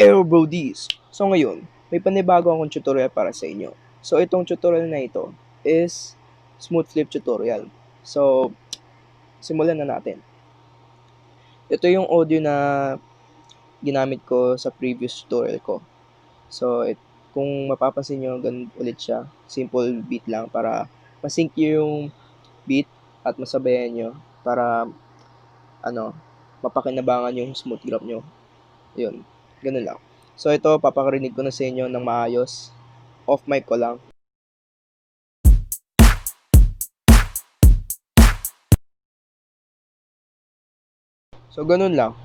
Ayo Brodies! So ngayon, may panibago akong tutorial para sa inyo. So itong tutorial na ito is smooth flip tutorial. So, simulan na natin. Ito yung audio na ginamit ko sa previous tutorial ko. So, kung mapapansin nyo, ganun ulit siya. Simple beat lang para masync yung beat at masabayan nyo para mapakinabangan yung smooth grab nyo. Yun, ganun lang. So ito, papakarinig ko na sa inyo ng maayos. Off mic ko lang. So ganun lang.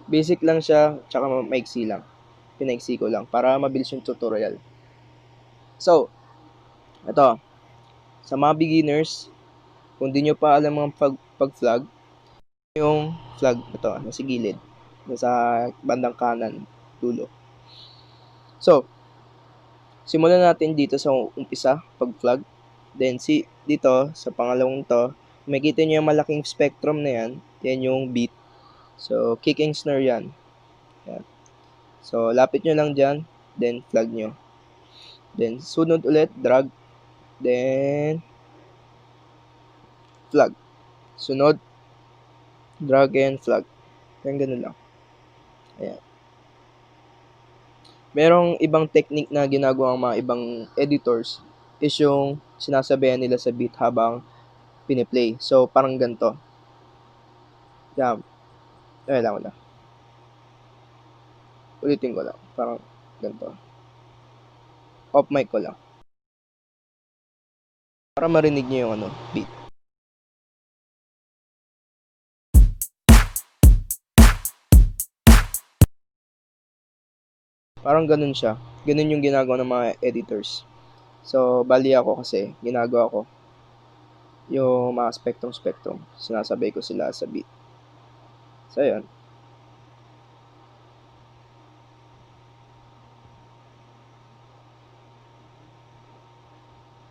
Basic lang siya, tsaka maiksi lang. Pinaiksi ko lang para mabilis yung tutorial. So, ito. Sa mga beginners, kung di nyo pa alam ang pag-flag, yung flag, ito, nasa gilid. Nasa bandang kanan, dulo. So, simulan natin dito sa umpisa, pag-flag. Then, dito, sa pangalawang to, makikita nyo yung malaking spectrum na yan. Yan yung beat. So, kick and snare yan. Yan. So, lapit nyo lang dyan. Then, flag nyo. Then, sunod ulit, drag. Then, flag. Sunod, drag and flag. Yan, ganun lang. Ayan. Merong ibang technique na ginagawa ng mga ibang editors is yung sinasabayan nila sa beat habang piniplay. So, parang ganito. Yan. Ay, lang wala. Ulitin ko lang. Parang ganito. Off mic ko lang. Para marinig nyo yung beat. Parang ganun siya. Ganun yung ginagawa ng mga editors. So, bali ako kasi, ginagawa ko yung mga spectrum. Sinasabay ko sila sa beat. So, yun.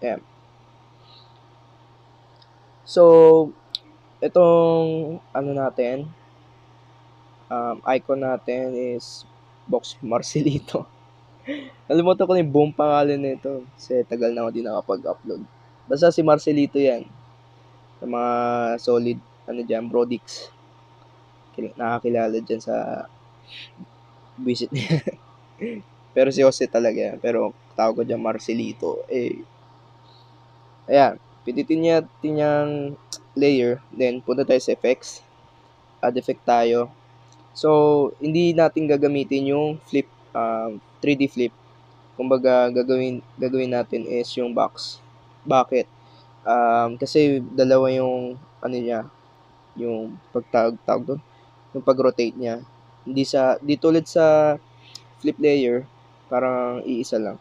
Ayan. So, itong natin, icon natin is Box Marcelito. Nalimutan ko na yung buong pangalan nito kasi tagal na ako din nakapag-upload. Basta si Marcelito yan. Sa mga solid, dyan, Brodix. Nakakilala dyan sa visit niya. Pero si Jose talaga yan. Pero tawag ko dyan Marcelito. Ayan. Pindutin natin yung layer. Then, punta tayo sa effects. Add effect tayo. So, hindi natin gagamitin yung flip, 3D flip. Kumbaga, gagawin natin is yung box. Bakit? Kasi dalawa yung, niya, yung pagtawag doon, yung pag-rotate niya. Dito ulit sa flip layer, parang iisa lang.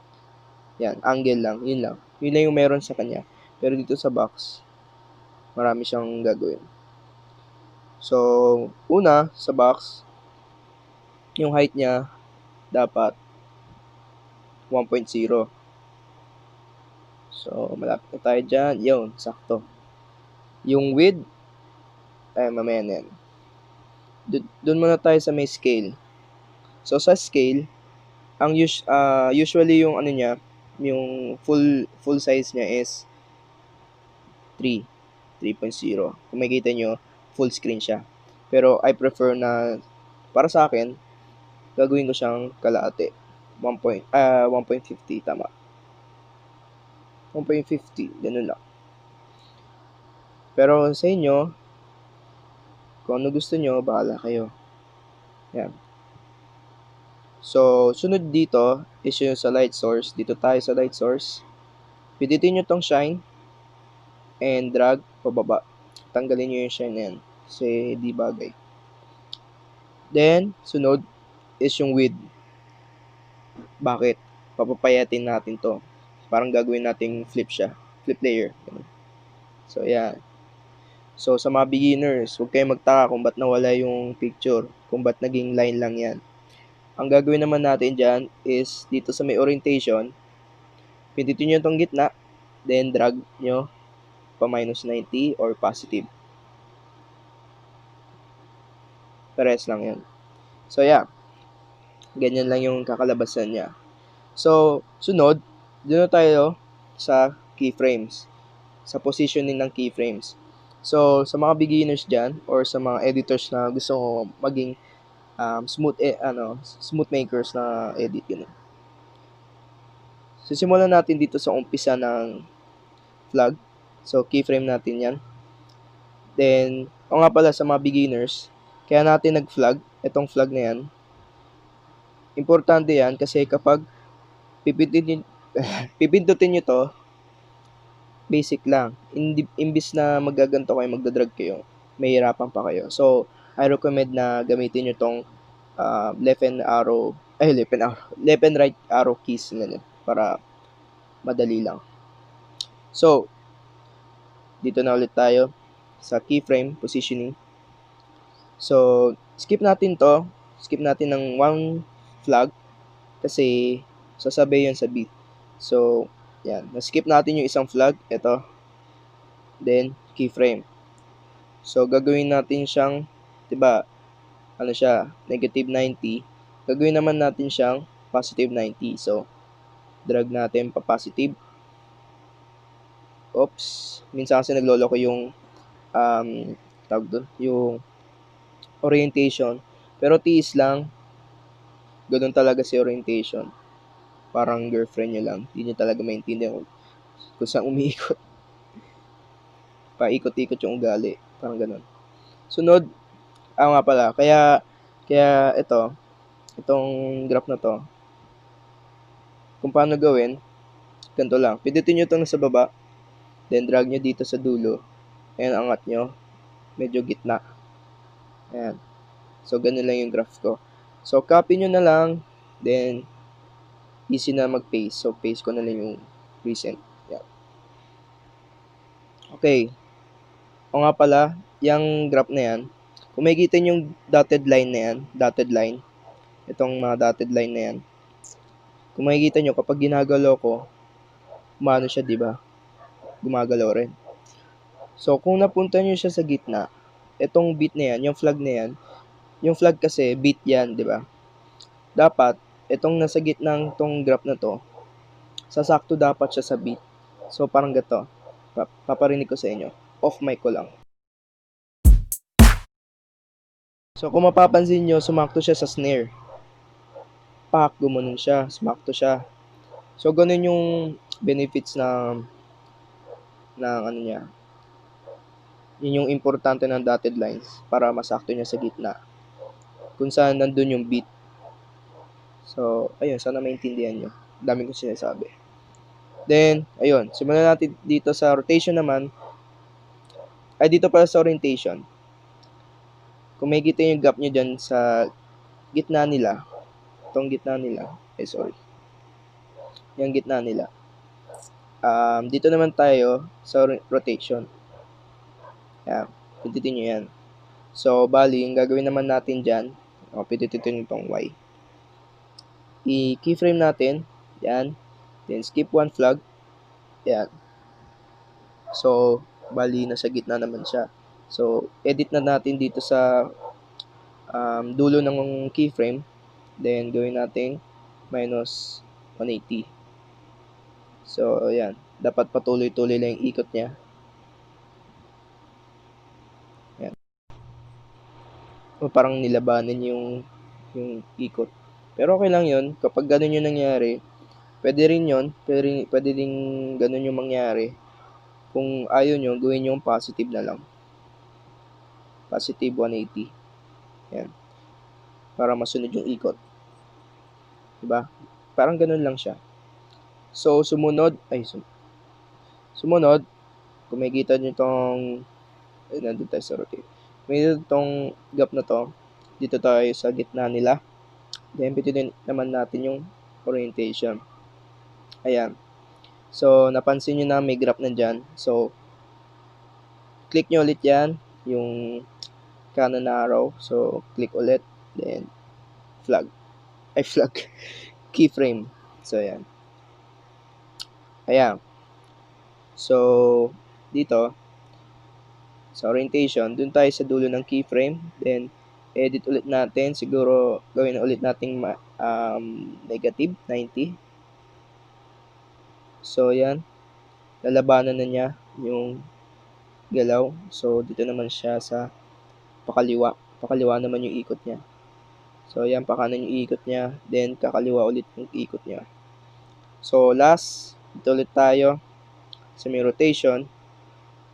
Yan, angle lang, yun lang. Yun lang yung meron sa kanya. Pero dito sa box, marami siyang gagawin. So, una, sa box, yung height niya, dapat 1.0. So, malapit na tayo dyan. Yun, sakto. Yung width, mamaya na yan. Doon muna tayo sa may scale. So, sa scale, ang usually yung niya, yung full size niya is 3.0. Kung makikita nyo, full screen siya. Pero I prefer na, para sa akin, gagawin ko siyang kalahati. 1.50, tama. 1.50, ganun lang. Pero sa inyo, kung ano gusto nyo, bahala kayo. Yan. So, sunod dito is yung sa light source. Dito tayo sa light source. Pindutin nyo tong shine and drag pababa. Tanggalin nyo yung shine na yan kasi di bagay. Then, sunod is yung width. Bakit? Papapayatin natin to. Parang gagawin nating flip siya. Flip layer. So, yan. So, sa mga beginners, huwag kayong magtaka kung ba't nawala yung picture. Kung ba't naging line lang yan. Ang gagawin naman natin dyan is dito sa may orientation, pindutin nyo itong gitna, then drag nyo pa minus 90 or positive. Pares lang yan. So, yeah. Ganyan lang yung kakalabasan niya. So, sunod, dito tayo sa keyframes, sa positioning ng keyframes. So, sa mga beginners dyan, or sa mga editors na gusto maging smooth makers na edit, yun. So, simulan natin dito sa umpisa ng flag. So, keyframe natin yan. Then, o nga pala sa mga beginners, kaya natin nag-flag, itong flag na yan. Importante yan kasi kapag pipindutin nyo to, basic lang. Imbis na magaganto kayo, magdadrag kayo, mahirapan pa kayo. So, I recommend na gamitin nyo tong left and right arrow keys na para madali lang. So, dito na ulit tayo sa keyframe positioning. So, skip natin to. Skip natin ng one flag kasi sasabay yun sa beat. So, yan. Na-skip natin yung isang flag. Ito. Then, keyframe. So, gagawin natin siyang, diba, ano siya, negative 90. Gagawin naman natin siyang positive 90. So, drag natin pa positive. Oops. Minsan kasi nagloloko yung tawag doon, yung orientation. Pero tiis lang. Ganun talaga si orientation. Parang girlfriend nyo lang. Hindi nyo talaga maintindihan kung saan umiikot. Paikot-ikot yung ugali. Parang ganun. Sunod, nga pala. Kaya itong graph na to, kung paano gawin, ganito lang. Pindutin nyo itong nasa baba. Then, drag nyo dito sa dulo. Ayan, angat nyo. Medyo gitna. Ayan. So, ganun lang yung graph ko. So, copy nyo na lang. Then, easy na mag-paste. So, paste ko na lang yung recent. Ayan. Okay. O nga pala, yung graph na yan, kung makikita yung dotted line na yan, dotted line, itong mga dotted line na yan, kung makikita nyo, kapag ginagalaw ko, umano siya, di ba? Gumagalaw rin. So, kung napunta nyo siya sa gitna, itong beat na yan, yung flag na yan, yung flag kasi, beat yan, di ba? Dapat, itong nasa gitnang tong graph na to, sasakto dapat siya sa beat. So, parang gato. Paparinig ko sa inyo. Off mic ko lang. So, kung mapapansin nyo, sumakto siya sa snare. Pak, gumanon siya. Sumakto siya. So, ganun yung benefits ng ano niya. Yun yung importante ng dotted lines para masakto niya sa gitna. Kung saan nandun yung beat. So, ayun, sana maintindihan nyo. Dami ko sinasabi. Then, ayun, simulan natin dito sa rotation naman. Ay, dito pala sa orientation. Kung may kita yung gap nyo dyan sa gitna nila, itong gitna nila, yung gitna nila. Dito naman tayo sa rotation. Yan, pindutin nyo yan. So, bali, yung gagawin naman natin dyan, pindutin itong Y. I-keyframe natin, yan. Then, skip one flag, yan. So, bali, nasa gitna naman siya. So, edit na natin dito sa dulo ng keyframe. Then, gawin natin minus 180. So, ayan. Dapat patuloy-tuloy lang yung ikot niya. Ayan. O, parang nilabanan yung ikot. Pero okay lang yun. Kapag ganun yung nangyari, pwede rin yun. Pwede rin ganun yung mangyari. Kung ayaw nyo, gawin yung positive na lang. Positive 180. Ayan. Para masunod yung ikot. Diba? Parang ganun lang siya. So, sumunod, kung makikita nyo itong, nandun tayo sa rotate. Kung makikita itong gap na to, dito tayo sa gitna nila. Then, pindutin naman natin yung orientation. Ayan. So, napansin nyo na may graph na dyan. So, click nyo ulit yan, yung kanan na arrow. So, click ulit. Then, flag. Keyframe. So, ayan. Ayan. So, dito, sa orientation, dun tayo sa dulo ng keyframe. Then, edit ulit natin. Siguro, gawin ulit natin negative 90. So, yan. Lalabanan na niya yung galaw. So, dito naman siya sa pakaliwa. Pakaliwa naman yung ikot niya. So, yan, pakanan yung ikot niya. Then, kakaliwa ulit yung ikot niya. So, last, dito ulit tayo sa may rotation.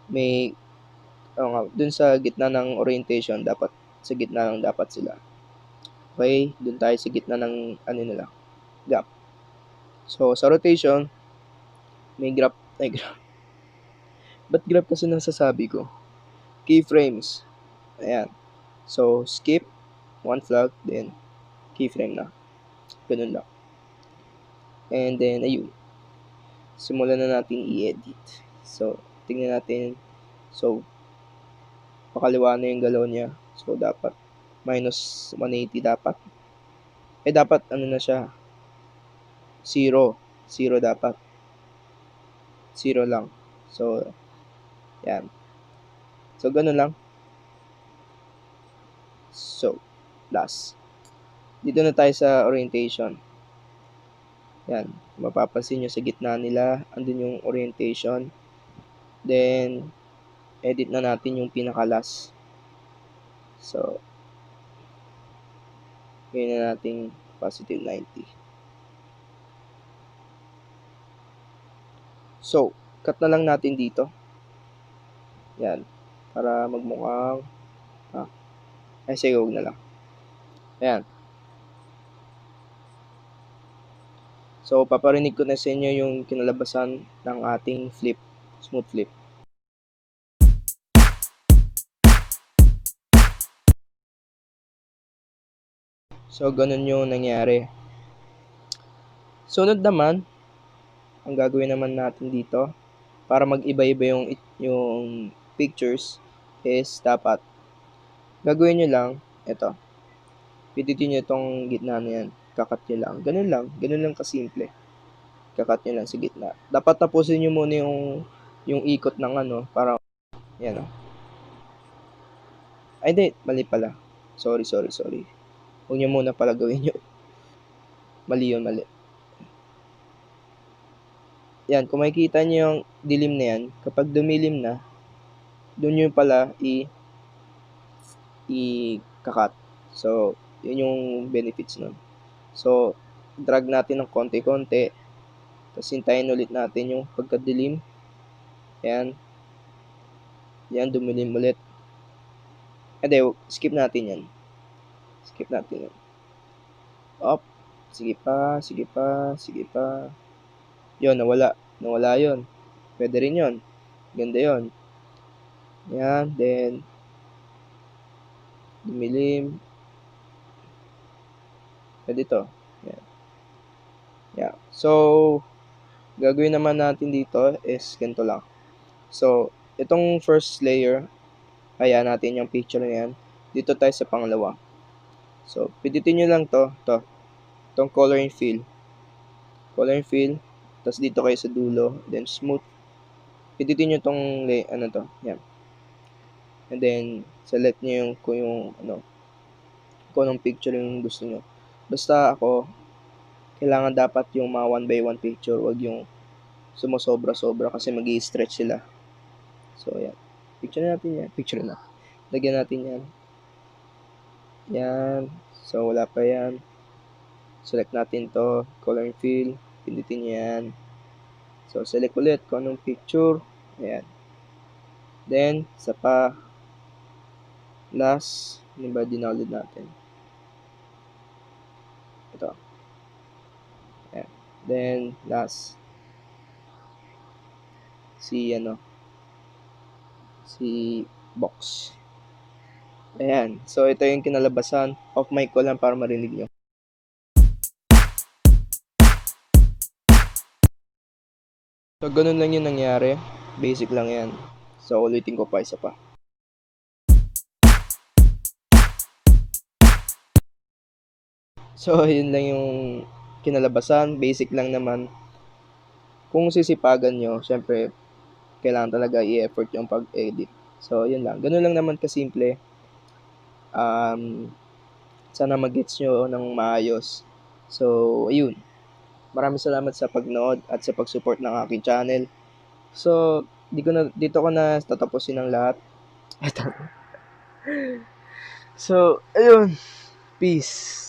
May, dun sa gitna ng orientation, dapat sa gitna lang dapat sila. Okay, dun tayo sa gitna ng, gap. So, sa rotation, may graph. Ba't graph kasi nasasabi ko? Keyframes. Ayan. So, skip, one flag, then keyframe na. Ganun lang. And then, ayun. Simulan na natin i-edit. So, tingnan natin. So, pakaliwa na yung galaw niya. So, dapat minus 180 dapat. Dapat na siya? 0. 0 dapat. 0 lang. So, yan. So, ganun lang. So, last. Dito na tayo sa orientation. Yan. Mapapansin nyo sa gitna nila, andun yung orientation. Then, edit na natin yung pinaka-last. So, ngayon na natin positive 90. So, cut na lang natin dito. Yan. Para magmukhang, sige, huwag na lang. Ayan. So, paparinig ko na sa inyo yung kinalabasan ng ating flip, smooth flip. So, ganun yung nangyari. Sunod naman, ang gagawin naman natin dito, para mag-iba-iba yung pictures, is dapat, gagawin nyo lang, ito. Piditin nyo itong gitna na yan. Kakat nyo lang. Ganun lang kasimple. Kakat nyo lang sa gitna. Dapat tapusin nyo muna yung ikot ng para, yan o. Ay, hindi. Mali pala. Sorry. Huwag nyo muna pala gawin yun. Mali yun. Yan, kung makikita nyo yung dilim na yan, kapag dumilim na, doon nyo pala i-kakat. So, yun yung benefits nun. So, drag natin ng konti-konti. Tapos, hintayin ulit natin yung pagkadilim. Yan. Yan, dumilim ulit. Skip natin yan. Up. Sige pa. Yun, nawala yun. Pwede rin yun. Ganda yun. Yan, then, dumilim. Pwede to. Yan. Yeah. So, gagawin naman natin dito is ganito lang. So, itong first layer, kaya natin yung picture na yan. Dito tayo sa pangalawa. So, piditin nyo lang itong color and fill. Tapos dito kayo sa dulo, then smooth. Piditin nyo itong, yan. And then, select nyo kung anong picture yung gusto nyo. Basta ako, kailangan dapat yung mga 1 by 1 picture, wag yung sumosobra-sobra kasi magi-stretch sila. So, yan. Picture na. Lagyan natin yan. Yan. So, wala pa yan. Select natin to, color and fill. Pindutin nyo yan. So, select ulit kung anong picture. Ayan. Then, sa last, ano ba dinownload natin? Ito. Ayan. Then, last, si box. Ayan. So, ito yung kinalabasan. Off mic ko lang para marinig nyo. So, ganun lang yung nangyari. Basic lang yan. So, ulitin ko pa isa pa. So, yun lang yung kinalabasan. Basic lang naman. Kung sisipagan nyo, syempre, kailangan talaga i-effort yung pag-edit. So, yun lang. Ganun lang naman kasimple. Sana mag-gets nyo ng maayos. So, ayun. Maraming salamat sa pagnood at sa pag-support ng aking channel. So, dito ko na tatapusin ang lahat. Ito. So, ayun. Peace.